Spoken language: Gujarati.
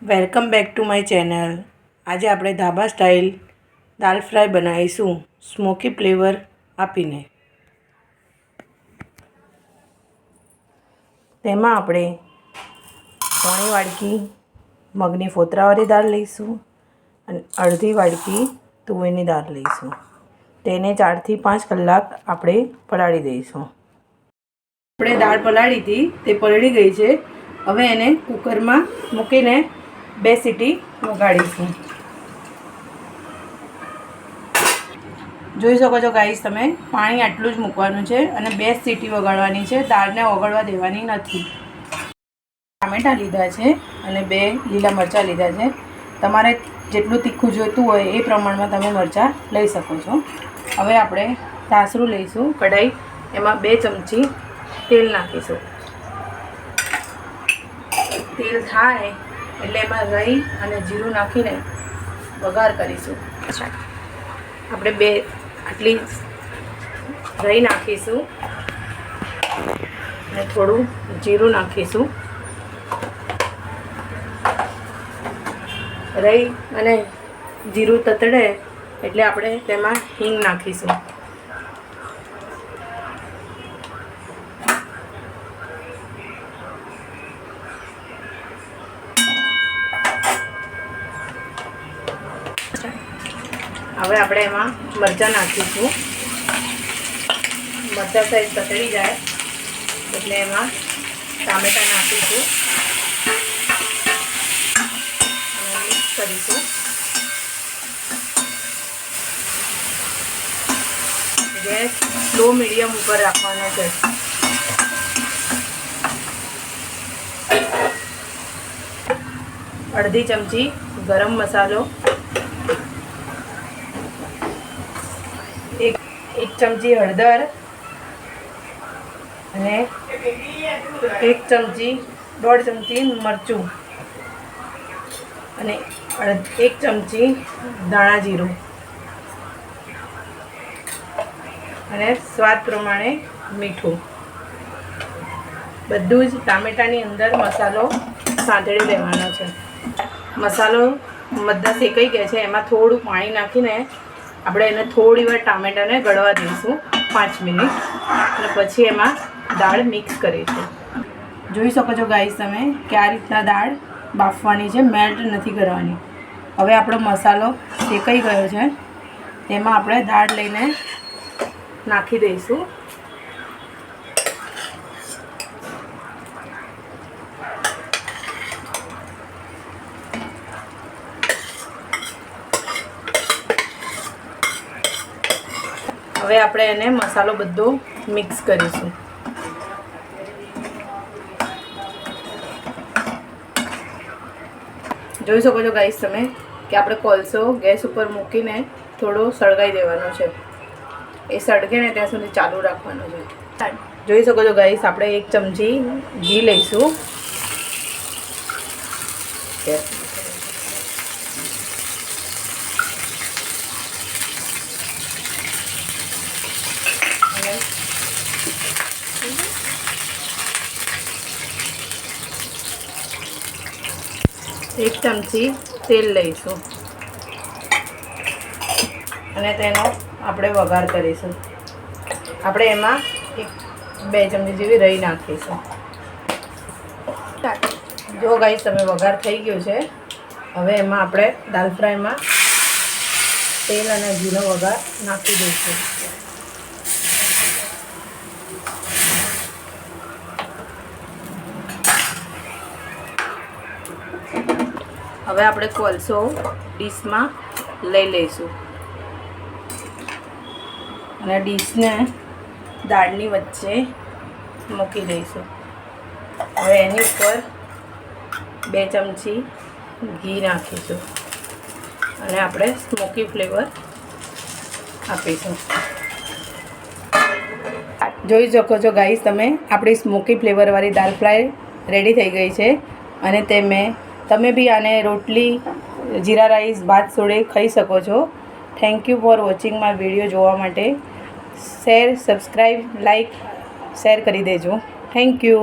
Welcome back to my channel. આજે આપણે ધાબા સ્ટાઇલ દાલ ફ્રાય બનાવીશું સ્મોકી ફ્લેવર આપીને। તેમાં આપણે પોણી વાડકી મગની ફોતરાવાળી દાળ લઈશું અને અડધી વાડકી તુવેરની દાળ લઈશું। તેને 4 થી 5 કલાક આપણે પલાળી દઈશું। આપણે દાળ પલાળી હતી, તે પલળી ગઈ છે। હવે એને કુકરમાં મૂકીને 2 સીટી વગાડીશું। જોઈ શકો છો ગાઈસ, તમે પાણી આટલું જ મૂકવાનું છે અને 2 સીટી વગાડવાની છે। દાળને ઓગળવા દેવાની નથી। ટામેટાં લીધા છે અને 2 લીલા મરચાં લીધા છે। તમારે જેટલું તીખું જોઈતું હોય એ પ્રમાણમાં તમે મરચાં લઈ શકો છો। હવે આપણે સાસરું લઈશું કઢાઈ, એમાં 2 ચમચી તેલ નાખીશું। તેલ થાય એટલે એમાં રાઈ અને જીરું નાખીને વઘાર કરીશું। આપણે 2 આટલી રાઈ નાખીશું અને થોડું જીરું નાખીશું। રાઈ અને જીરું તતડે એટલે આપણે તેમાં હિંગ નાખીશું। હવે આપણે એમાં મરચાં નાખીશું। મરચાં સાઈડ તતડી જાય એટલે એમાં ટામેટાં નાખીશું અને મિક્સ કરીશું। ગેસ સ્લો મીડિયમ ઉપર રાખવાનો છે। અડધી ચમચી ગરમ મસાલો, 1 ચમચી હળદર અને 1 ચમચી 1.5 ચમચી મરચું અને 1 ચમચી ધાણા જીરું અને સ્વાદ પ્રમાણે મીઠું। બધું જ ટામેટાની અંદર મસાલો સાંતળી લેવાનો છે। મસાલો બધા શેકાઈ ગયા છે, એમાં થોડું પાણી નાખીને આપણે એને થોડી વાર ટામેટાને ગળવા દઈશું 5 મિનિટ અને પછી એમાં દાળ મિક્સ કરીશું। જોઈ શકો છો ગાઈસ તમે કે આ રીતના દાળ બાફવાની છે, મેલ્ટ નથી કરવાની। હવે આપણો મસાલો શેકાઈ ગયો છે, તેમાં આપણે દાળ લઈને નાખી દઈશું। હવે આપણે એને મસાલો બધો મિક્સ કરીશું। જોઈ શકો છો ગાઈસ તમે કે આપણે કોલસો ગેસ ઉપર મૂકીને થોડો સળગાઈ દેવાનો છે। એ સળગે ને ત્યાં સુધી ચાલુ રાખવાનો છે। જોઈ શકો છો ગાઈસ, આપણે 1 ચમચી ઘી લઈશું। એક ચમચી તેલ લઈશું અને તેનો આપણે વઘાર કરીશું। આપણે એમાં 2 ચમચી જેવી રાઈ નાખીશું। જો ગાઈસ તમે વઘાર થઈ ગયો છે, હવે એમાં આપણે દાલ ફ્રાયમાં તેલ અને ઘીનો વઘાર નાખી દઈશું। હવે આપણે કોલસો ડીશમાં લઈ લઈશું અને ડીશને દાળની વચ્ચે મૂકી દઈશું। હવે એની ઉપર 2 ચમચી ઘી નાખીશું અને આપણે સ્મોકી ફ્લેવર આપીશું। જોઈ શકો છો ગાઈસ તમે, આપણી સ્મોકી ફ્લેવરવાળી દાલ ફ્રાય રેડી થઈ ગઈ છે અને તમે બી આને રોટલી, જીરા રાઈસ, ભાત જોડે ખાઈ શકો છો। Thank you for watching my video જોવા માટે। શેર, સબસ્ક્રાઈબ, લાઈક, શેર કરી દેજો। Thank you.